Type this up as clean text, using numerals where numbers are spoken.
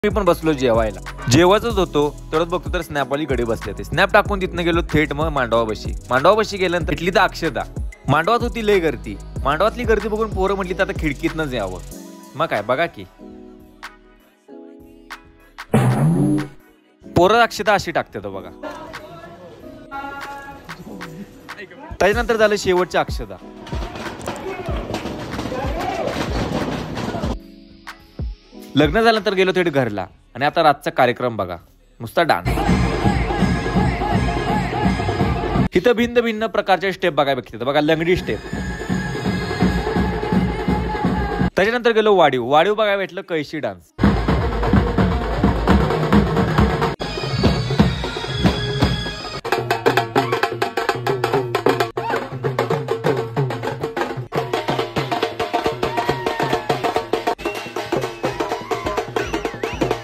मी पण बसलो जेवायला. जेवायचंच होतो तेवढ्यात बघतो तर स्नॅपवाली कडे बसले ते. स्नॅप टाकून तिथनं गेलो थेट मग मांडवापाशी गेल्यानंतर इथली तर अक्षता. मांडवात होती लय गर्दी. मांडवातली गर्दी बघून पोरं म्हटली तर आता खिडकीतनंच यावं. मग काय बघा की पोरं अक्षता अशी टाकतात बघा. त्याच्यानंतर झालं शेवटची अक्षता. लग्न झाल्यानंतर गेलो थेट घरला आणि आता रातचा कार्यक्रम बघा. नुसता डान्स. इथं भिन्न भिन्न प्रकारच्या स्टेप बघायला भेटतात बघा. लंगडी स्टेप. त्याच्यानंतर गेलो वाढीव बघायला भेटलं कैशी डान्स.